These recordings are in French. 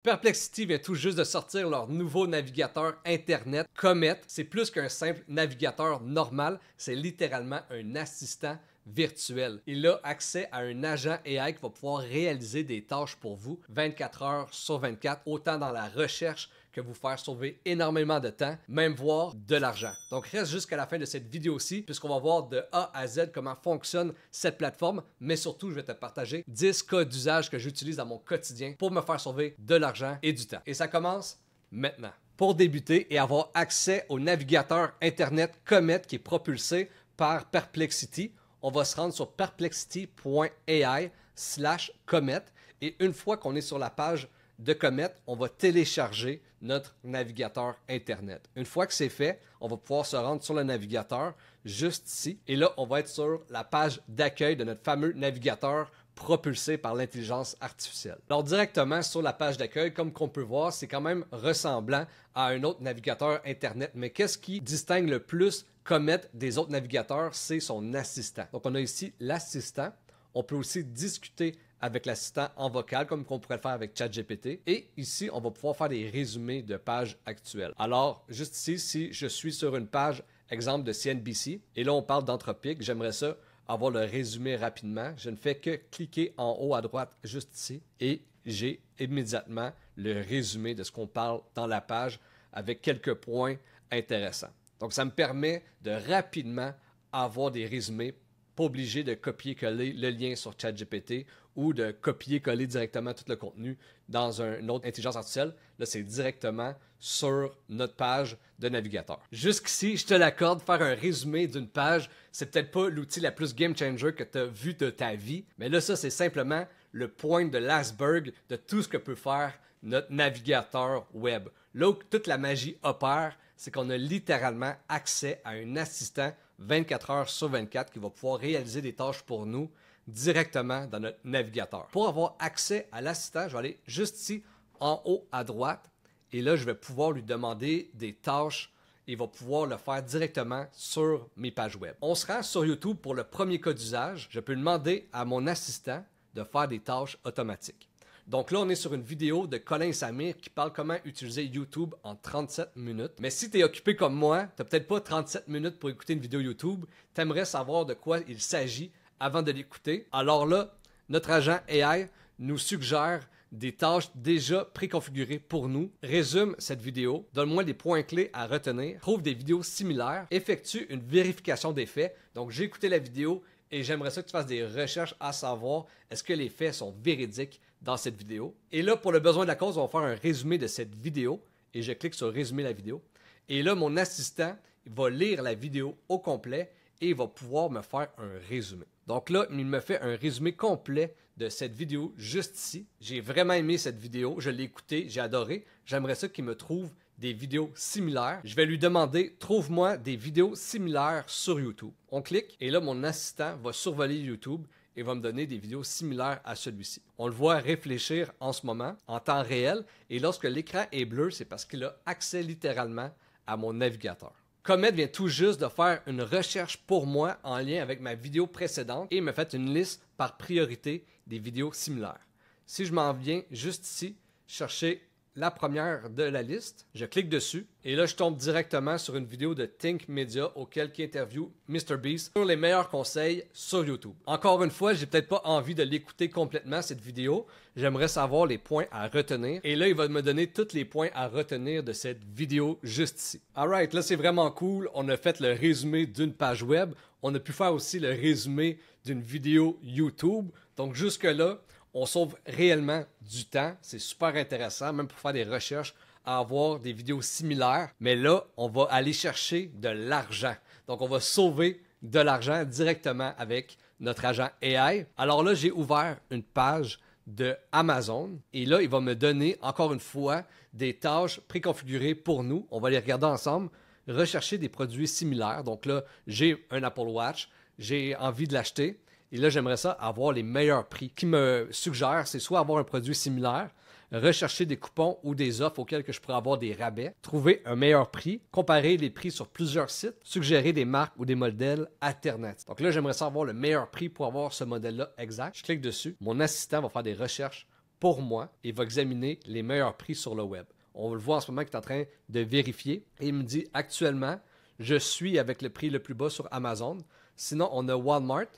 Perplexity vient tout juste de sortir leur nouveau navigateur Internet Comet. C'est plus qu'un simple navigateur normal, c'est littéralement un assistant virtuel. Il a accès à un agent AI qui va pouvoir réaliser des tâches pour vous 24 heures sur 24, autant dans la recherche que vous faire sauver énormément de temps, même voire de l'argent. Donc reste jusqu'à la fin de cette vidéo-ci, puisqu'on va voir de A à Z comment fonctionne cette plateforme, mais surtout je vais te partager 10 cas d'usage que j'utilise dans mon quotidien pour me faire sauver de l'argent et du temps. Et ça commence maintenant. Pour débuter et avoir accès au navigateur Internet Comet qui est propulsé par Perplexity, on va se rendre sur perplexity.ai/Comet et une fois qu'on est sur la page de Comet, on va télécharger notre navigateur Internet. Une fois que c'est fait, on va pouvoir se rendre sur le navigateur juste ici. Et là, on va être sur la page d'accueil de notre fameux navigateur propulsé par l'intelligence artificielle. Alors directement sur la page d'accueil, comme qu'on peut voir, c'est quand même ressemblant à un autre navigateur Internet. Mais qu'est-ce qui distingue le plus Comet des autres navigateurs? C'est son assistant. Donc on a ici l'assistant. On peut aussi discuter avec l'assistant en vocal, comme on pourrait le faire avec ChatGPT. Et ici, on va pouvoir faire des résumés de pages actuelles. Alors, juste ici, si je suis sur une page, exemple de CNBC, et là, on parle d'Anthropic, j'aimerais ça avoir le résumé rapidement. Je ne fais que cliquer en haut à droite, juste ici, et j'ai immédiatement le résumé de ce qu'on parle dans la page avec quelques points intéressants. Donc, ça me permet de rapidement avoir des résumés, pas obligé de copier-coller le lien sur ChatGPT ou de copier-coller directement tout le contenu dans une autre intelligence artificielle. Là, c'est directement sur notre page de navigateur. Jusqu'ici, je te l'accorde, faire un résumé d'une page, c'est peut-être pas l'outil la plus game changer que tu as vu de ta vie, mais là, ça, c'est simplement le point de l'iceberg de tout ce que peut faire notre navigateur web. Là où toute la magie opère, c'est qu'on a littéralement accès à un assistant 24 heures sur 24 qui va pouvoir réaliser des tâches pour nous directement dans notre navigateur. Pour avoir accès à l'assistant, je vais aller juste ici en haut à droite et là, je vais pouvoir lui demander des tâches et il va pouvoir le faire directement sur mes pages web. On se rend sur YouTube pour le premier cas d'usage. Je peux demander à mon assistant de faire des tâches automatiques. Donc là, on est sur une vidéo de Colin Samir qui parle comment utiliser YouTube en 37 minutes. Mais si tu es occupé comme moi, tu n'as peut-être pas 37 minutes pour écouter une vidéo YouTube, tu aimerais savoir de quoi il s'agit avant de l'écouter. Alors là, notre agent AI nous suggère des tâches déjà préconfigurées pour nous. Résume cette vidéo, donne-moi les points clés à retenir, trouve des vidéos similaires, effectue une vérification des faits. Donc j'ai écouté la vidéo et j'aimerais ça que tu fasses des recherches à savoir est-ce que les faits sont véridiques dans cette vidéo. Et là, pour le besoin de la cause, on va faire un résumé de cette vidéo et je clique sur résumer la vidéo. Et là, mon assistant il va lire la vidéo au complet et il va pouvoir me faire un résumé. Donc là, il me fait un résumé complet de cette vidéo juste ici. J'ai vraiment aimé cette vidéo, je l'ai écoutée, j'ai adoré. J'aimerais ça qu'il me trouve des vidéos similaires. Je vais lui demander, trouve-moi des vidéos similaires sur YouTube. On clique et là, mon assistant va survoler YouTube et va me donner des vidéos similaires à celui-ci. On le voit réfléchir en ce moment, en temps réel, et lorsque l'écran est bleu, c'est parce qu'il a accès littéralement à mon navigateur. Comet vient tout juste de faire une recherche pour moi en lien avec ma vidéo précédente et me fait une liste par priorité des vidéos similaires. Si je m'en viens juste ici, chercher la première de la liste, je clique dessus et là je tombe directement sur une vidéo de Think Media auquel qui interview MrBeast sur les meilleurs conseils sur YouTube. Encore une fois, j'ai peut-être pas envie de l'écouter complètement cette vidéo, j'aimerais savoir les points à retenir et là il va me donner tous les points à retenir de cette vidéo juste ici. Alright, là c'est vraiment cool, on a fait le résumé d'une page web, on a pu faire aussi le résumé d'une vidéo YouTube, donc jusque là on sauve réellement du temps. C'est super intéressant, même pour faire des recherches, à avoir des vidéos similaires. Mais là, on va aller chercher de l'argent. Donc, on va sauver de l'argent directement avec notre agent AI. Alors là, j'ai ouvert une page de Amazon. Et là, il va me donner, encore une fois, des tâches préconfigurées pour nous. On va les regarder ensemble. Rechercher des produits similaires. Donc là, j'ai un Apple Watch. J'ai envie de l'acheter. Et là, j'aimerais ça avoir les meilleurs prix. Ce qui me suggère, c'est soit avoir un produit similaire, rechercher des coupons ou des offres auxquelles que je pourrais avoir des rabais, trouver un meilleur prix, comparer les prix sur plusieurs sites, suggérer des marques ou des modèles alternatifs. Donc là, j'aimerais ça avoir le meilleur prix pour avoir ce modèle-là exact. Je clique dessus. Mon assistant va faire des recherches pour moi et va examiner les meilleurs prix sur le web. On le voit en ce moment qu'il est en train de vérifier et il me dit actuellement, je suis avec le prix le plus bas sur Amazon. Sinon, on a Walmart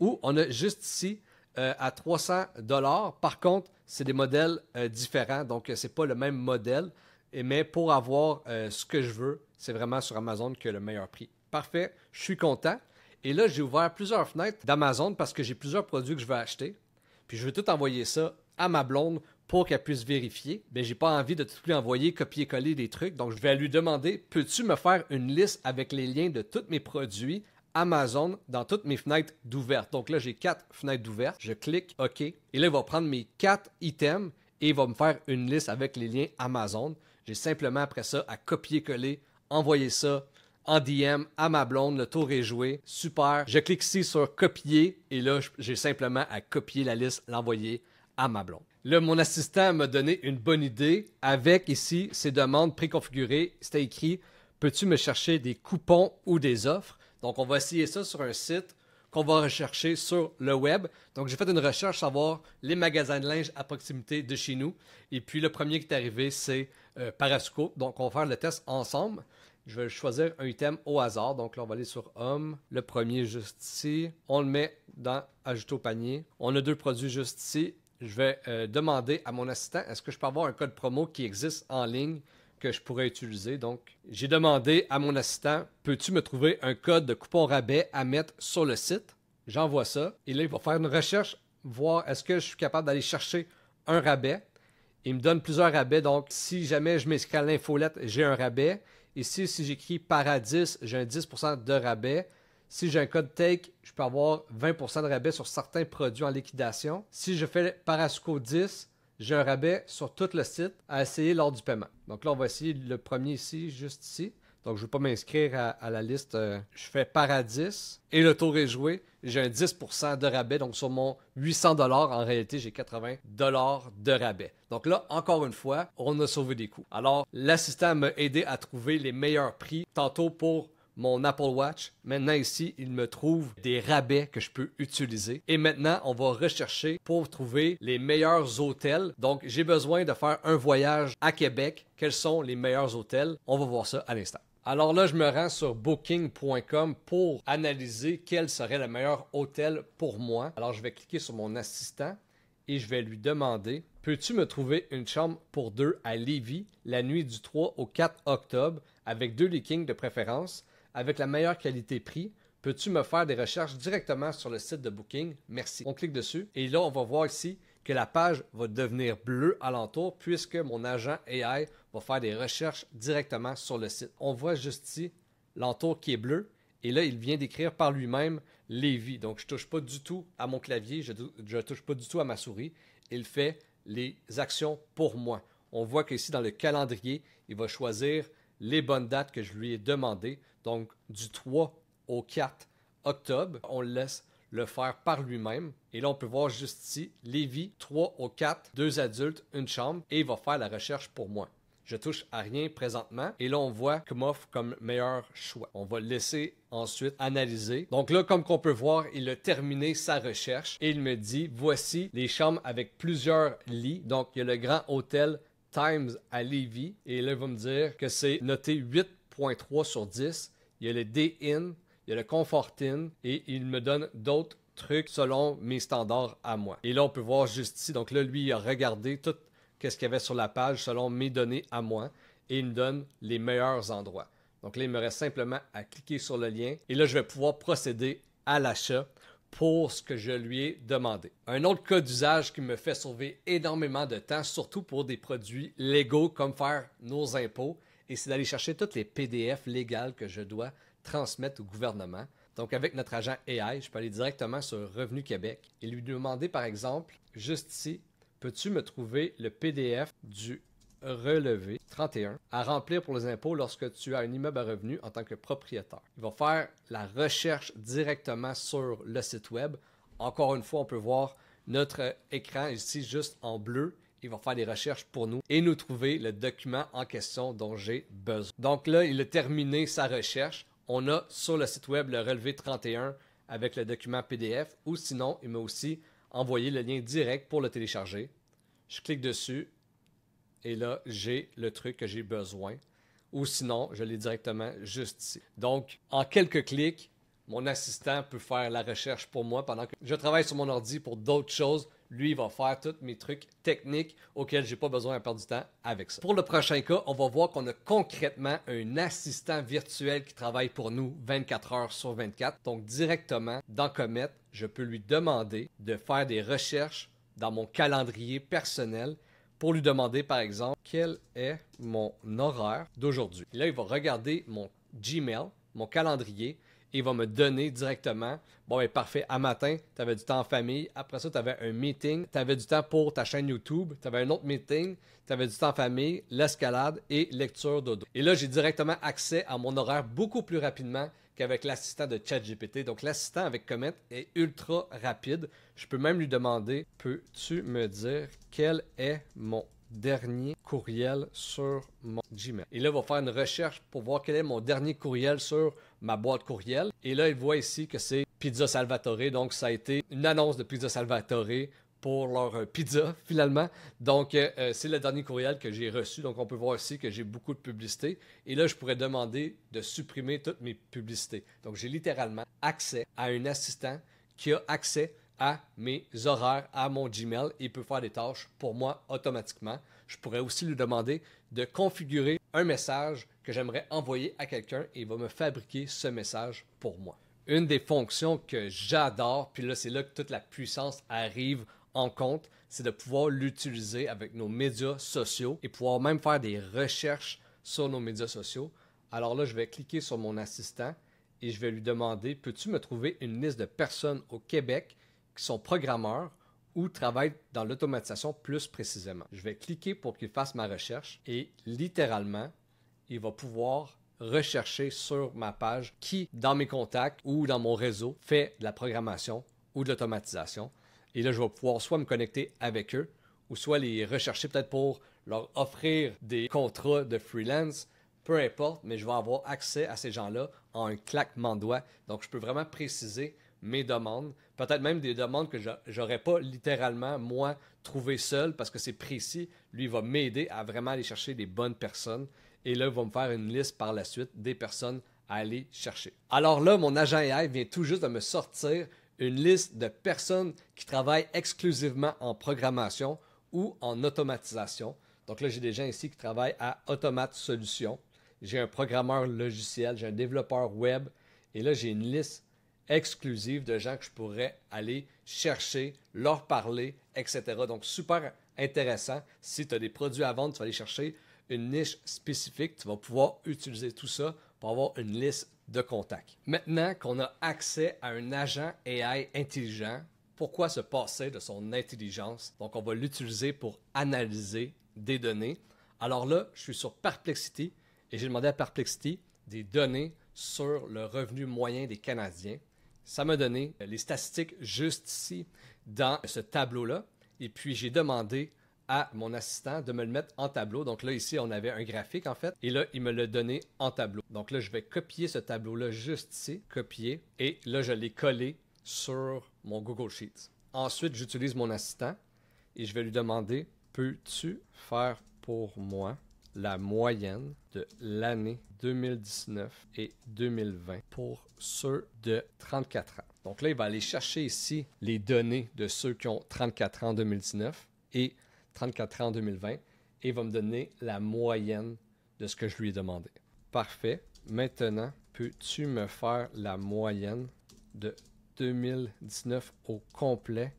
où on a juste ici à 300$. Par contre, c'est des modèles différents, donc c'est pas le même modèle. Mais pour avoir ce que je veux, c'est vraiment sur Amazon que le meilleur prix. Parfait, je suis content. Et là, j'ai ouvert plusieurs fenêtres d'Amazon parce que j'ai plusieurs produits que je veux acheter. Puis je veux tout envoyer ça à ma blonde pour qu'elle puisse vérifier. Mais j'ai pas envie de tout lui envoyer, copier-coller des trucs. Donc je vais lui demander, peux-tu me faire une liste avec les liens de tous mes produits Amazon dans toutes mes fenêtres d'ouvertes. Donc là, j'ai 4 fenêtres d'ouvertes. Je clique OK. Et là, il va prendre mes 4 items et il va me faire une liste avec les liens Amazon. J'ai simplement après ça à copier-coller, envoyer ça en DM à ma blonde. Le tour est joué. Super. Je clique ici sur copier et là, j'ai simplement à copier la liste, l'envoyer à ma blonde. Là, mon assistant m'a donné une bonne idée avec ici ces demandes préconfigurées. C'était écrit « Peux-tu me chercher des coupons ou des offres? » Donc, on va essayer ça sur un site qu'on va rechercher sur le web. Donc, j'ai fait une recherche savoir les magasins de linge à proximité de chez nous. Et puis, le premier qui est arrivé, c'est Parasco. Donc, on va faire le test ensemble. Je vais choisir un item au hasard. Donc, là, on va aller sur Homme. Le premier juste ici. On le met dans Ajouter au panier. On a 2 produits juste ici. Je vais demander à mon assistant, est-ce que je peux avoir un code promo qui existe en ligne que je pourrais utiliser. Donc, j'ai demandé à mon assistant, peux-tu me trouver un code de coupon rabais à mettre sur le site? J'envoie ça. Et là, il va faire une recherche, voir est-ce que je suis capable d'aller chercher un rabais. Il me donne plusieurs rabais. Donc, si jamais je m'inscris à l'infolette, j'ai un rabais. Ici, si j'écris Paradis, j'ai un 10% de rabais. Si j'ai un code take, je peux avoir 20% de rabais sur certains produits en liquidation. Si je fais Parasco 10, j'ai un rabais sur tout le site à essayer lors du paiement. Donc là, on va essayer le premier ici, juste ici. Donc, je ne vais pas m'inscrire à la liste. Je fais Paradis et le tour est joué. J'ai un 10% de rabais. Donc, sur mon 800$, en réalité, j'ai 80$ de rabais. Donc là, encore une fois, on a sauvé des coûts. Alors, l'assistant m'a aidé à trouver les meilleurs prix. Tantôt pour mon Apple Watch. Maintenant ici, il me trouve des rabais que je peux utiliser. Et maintenant, on va rechercher pour trouver les meilleurs hôtels. Donc, j'ai besoin de faire un voyage à Québec. Quels sont les meilleurs hôtels? On va voir ça à l'instant. Alors là, je me rends sur booking.com pour analyser quel serait le meilleur hôtel pour moi. Alors, je vais cliquer sur mon assistant et je vais lui demander, peux-tu me trouver une chambre pour 2 à Lévis la nuit du 3 au 4 octobre avec 2 lits king de préférence? Avec la meilleure qualité-prix, peux-tu me faire des recherches directement sur le site de Booking? Merci. On clique dessus et là, on va voir ici que la page va devenir bleue alentour puisque mon agent AI va faire des recherches directement sur le site. On voit juste ici l'entour qui est bleu et là, il vient d'écrire par lui-même Lévis. Donc, je ne touche pas du tout à mon clavier, je ne touche pas du tout à ma souris. Il fait les actions pour moi. On voit qu'ici, dans le calendrier, il va choisir les bonnes dates que je lui ai demandées. Donc, du 3 au 4 octobre, on le laisse le faire par lui-même. Et là, on peut voir juste ici, Lévis, 3 au 4, 2 adultes, une chambre, et il va faire la recherche pour moi. Je touche à rien présentement. Et là, on voit que m'offre comme meilleur choix. On va le laisser ensuite analyser. Donc là, comme qu'on peut voir, il a terminé sa recherche et il me dit, voici les chambres avec plusieurs lits. Donc, il y a le grand hôtel Times à Lévis. Et là, il va me dire que c'est noté 8.3 sur 10. Il y a le Day-In, il y a le Comfort Inn et il me donne d'autres trucs selon mes standards à moi. Et là, on peut voir juste ici. Donc là, lui, il a regardé tout ce qu'il y avait sur la page selon mes données à moi et il me donne les meilleurs endroits. Donc là, il me reste simplement à cliquer sur le lien et là, je vais pouvoir procéder à l'achat pour ce que je lui ai demandé. Un autre cas d'usage qui me fait sauver énormément de temps, surtout pour des produits légaux comme faire nos impôts, et c'est d'aller chercher toutes les PDF légales que je dois transmettre au gouvernement. Donc, avec notre agent AI, je peux aller directement sur Revenu Québec et lui demander, par exemple, juste ici, peux-tu me trouver le PDF du relevé 31 à remplir pour les impôts lorsque tu as un immeuble à revenu en tant que propriétaire. Il va faire la recherche directement sur le site web. Encore une fois, on peut voir notre écran ici juste en bleu. Il va faire des recherches pour nous et nous trouver le document en question dont j'ai besoin. Donc là, il a terminé sa recherche. On a sur le site web le relevé 31 avec le document PDF ou sinon, il m'a aussi envoyé le lien direct pour le télécharger. Je clique dessus et là, j'ai le truc que j'ai besoin. Ou sinon, je l'ai directement juste ici. Donc, en quelques clics, mon assistant peut faire la recherche pour moi pendant que je travaille sur mon ordi pour d'autres choses. Lui, il va faire tous mes trucs techniques auxquels je n'ai pas besoin de perdre du temps avec ça. Pour le prochain cas, on va voir qu'on a concrètement un assistant virtuel qui travaille pour nous 24 heures sur 24. Donc, directement dans Comet, je peux lui demander de faire des recherches dans mon calendrier personnel pour lui demander, par exemple, quel est mon horaire d'aujourd'hui. Là, il va regarder mon Gmail, mon calendrier, et il va me donner directement, bon, ben parfait, à matin, tu avais du temps en famille, après ça, tu avais un meeting, tu avais du temps pour ta chaîne YouTube, tu avais un autre meeting, tu avais du temps en famille, l'escalade et lecture dodo. Et là, j'ai directement accès à mon horaire beaucoup plus rapidement qu'avec l'assistant de ChatGPT. Donc, l'assistant avec Comet est ultra rapide. Je peux même lui demander, peux-tu me dire quel est mon dernier courriel sur mon Gmail? Et là, il va faire une recherche pour voir quel est mon dernier courriel sur ma boîte courriel. Et là, il voit ici que c'est Pizza Salvatore. Donc, ça a été une annonce de Pizza Salvatore pour leur pizza, finalement. Donc, c'est le dernier courriel que j'ai reçu. Donc, on peut voir ici que j'ai beaucoup de publicité. Et là, je pourrais demander de supprimer toutes mes publicités. Donc, j'ai littéralement accès à un assistant qui a accès à mes horaires, à mon Gmail, et il peut faire des tâches pour moi automatiquement. Je pourrais aussi lui demander de configurer un message que j'aimerais envoyer à quelqu'un et il va me fabriquer ce message pour moi. Une des fonctions que j'adore, puis là, c'est là que toute la puissance arrive en compte, c'est de pouvoir l'utiliser avec nos médias sociaux et pouvoir même faire des recherches sur nos médias sociaux. Alors là, je vais cliquer sur mon assistant et je vais lui demander, peux-tu me trouver une liste de personnes au Québec qui sont programmeurs ou travaillent dans l'automatisation plus précisément. Je vais cliquer pour qu'il fasse ma recherche et littéralement, il va pouvoir rechercher sur ma page qui, dans mes contacts ou dans mon réseau, fait de la programmation ou de l'automatisation. Et là, je vais pouvoir soit me connecter avec eux ou soit les rechercher peut-être pour leur offrir des contrats de freelance, peu importe, mais je vais avoir accès à ces gens-là en un claquement de doigts. Donc, je peux vraiment préciser mes demandes, peut-être même des demandes que je n'aurais pas littéralement, moi, trouvé seul parce que c'est précis. Lui, il va m'aider à vraiment aller chercher les bonnes personnes. Et là, il va me faire une liste par la suite des personnes à aller chercher. Alors là, mon agent AI vient tout juste de me sortir une liste de personnes qui travaillent exclusivement en programmation ou en automatisation. Donc là, j'ai des gens ici qui travaillent à Automate Solutions. J'ai un programmeur logiciel, j'ai un développeur web. Et là, j'ai une liste exclusive de gens que je pourrais aller chercher, leur parler, etc. Donc, super intéressant. Si tu as des produits à vendre, tu vas aller chercher une niche spécifique. Tu vas pouvoir utiliser tout ça pour avoir une liste de contacts. Maintenant qu'on a accès à un agent AI intelligent, pourquoi se passer de son intelligence? Donc, on va l'utiliser pour analyser des données. Alors là, je suis sur Perplexity et j'ai demandé à Perplexity des données sur le revenu moyen des Canadiens. Ça m'a donné les statistiques juste ici dans ce tableau-là. Et puis, j'ai demandé à mon assistant de me le mettre en tableau. Donc là, ici, on avait un graphique, en fait. Et là, il me l'a donné en tableau. Donc là, je vais copier ce tableau-là juste ici. Copier. Et là, je l'ai collé sur mon Google Sheets. Ensuite, j'utilise mon assistant et je vais lui demander, peux-tu faire pour moi la moyenne de l'année 2019 et 2020 pour ceux de 34 ans. Donc là, il va aller chercher ici les données de ceux qui ont 34 ans en 2019 et 34 ans en 2020 et il va me donner la moyenne de ce que je lui ai demandé. Parfait. Maintenant, peux-tu me faire la moyenne de 2019 au complet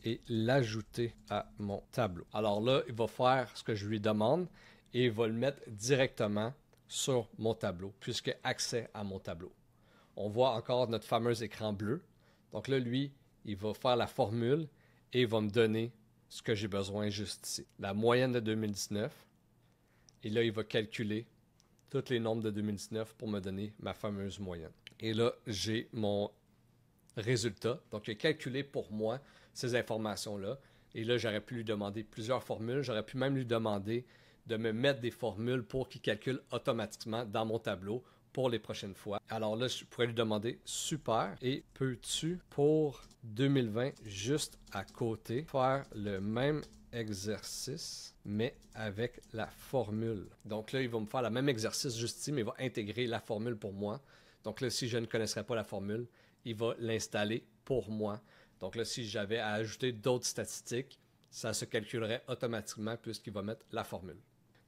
et l'ajouter à mon tableau? Alors là, il va faire ce que je lui demande et il va le mettre directement sur mon tableau, puisque accès à mon tableau. On voit encore notre fameux écran bleu. Donc là, lui, il va faire la formule et il va me donner ce que j'ai besoin juste ici. La moyenne de 2019. Et là, il va calculer tous les nombres de 2019 pour me donner ma fameuse moyenne. Et là, j'ai mon résultat. Donc, il a calculé pour moi ces informations-là. Et là, j'aurais pu lui demander plusieurs formules. J'aurais pu même lui demander de me mettre des formules pour qu'il calcule automatiquement dans mon tableau pour les prochaines fois. Alors là, je pourrais lui demander, super, et peux-tu pour 2020, juste à côté, faire le même exercice, mais avec la formule. Donc là, il va me faire le même exercice juste ici, mais il va intégrer la formule pour moi. Donc là, si je ne connaisserais pas la formule, il va l'installer pour moi. Donc là, si j'avais à ajouter d'autres statistiques, ça se calculerait automatiquement puisqu'il va mettre la formule.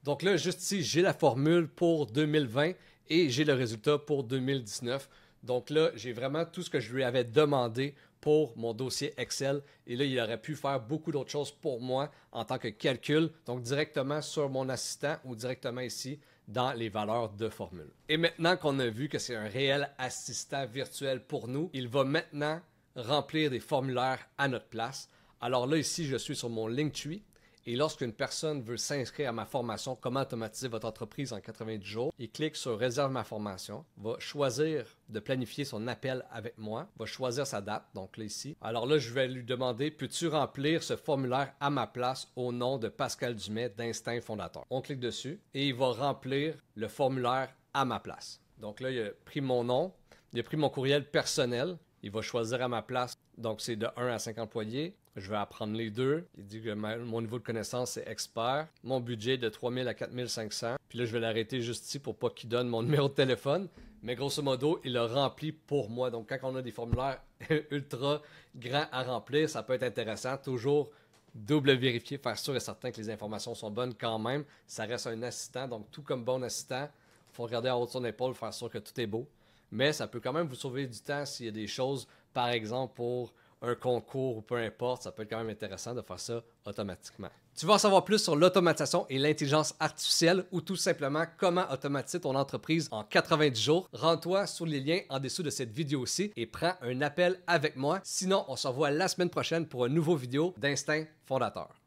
Donc là, juste ici, j'ai la formule pour 2020 et j'ai le résultat pour 2019. Donc là, j'ai vraiment tout ce que je lui avais demandé pour mon dossier Excel. Et là, il aurait pu faire beaucoup d'autres choses pour moi en tant que calcul, donc directement sur mon assistant ou directement ici dans les valeurs de formule. Et maintenant qu'on a vu que c'est un réel assistant virtuel pour nous, il va maintenant remplir des formulaires à notre place. Alors là, ici, je suis sur mon Linktree. Et lorsqu'une personne veut s'inscrire à ma formation « Comment automatiser votre entreprise en 90 jours », il clique sur « Réserve ma formation », va choisir de planifier son appel avec moi, va choisir sa date, donc là ici. Alors là, je vais lui demander « Peux-tu remplir ce formulaire à ma place au nom de Pascal Dumais d'Instinct Fondateur ». On clique dessus et il va remplir le formulaire à ma place. Donc là, il a pris mon nom, il a pris mon courriel personnel, il va choisir à ma place. Donc, c'est de 1 à 5 employés. Je vais apprendre les deux. Il dit que mon niveau de connaissance est expert. Mon budget est de 3 000 à 4 500. Puis là, je vais l'arrêter juste ici pour pas qu'il donne mon numéro de téléphone. Mais grosso modo, il l'a rempli pour moi. Donc, quand on a des formulaires ultra grands à remplir, ça peut être intéressant. Toujours double vérifier, faire sûr et certain que les informations sont bonnes quand même. Ça reste un assistant. Donc, tout comme bon assistant, il faut regarder en haut de son épaule, faire sûr que tout est beau. Mais ça peut quand même vous sauver du temps s'il y a des choses, par exemple pour un concours ou peu importe, ça peut être quand même intéressant de faire ça automatiquement. Tu veux en savoir plus sur l'automatisation et l'intelligence artificielle ou tout simplement comment automatiser ton entreprise en 90 jours? Rends-toi sur les liens en dessous de cette vidéo-ci et prends un appel avec moi. Sinon, on se revoit la semaine prochaine pour une nouvelle vidéo d'Instinct Fondateur.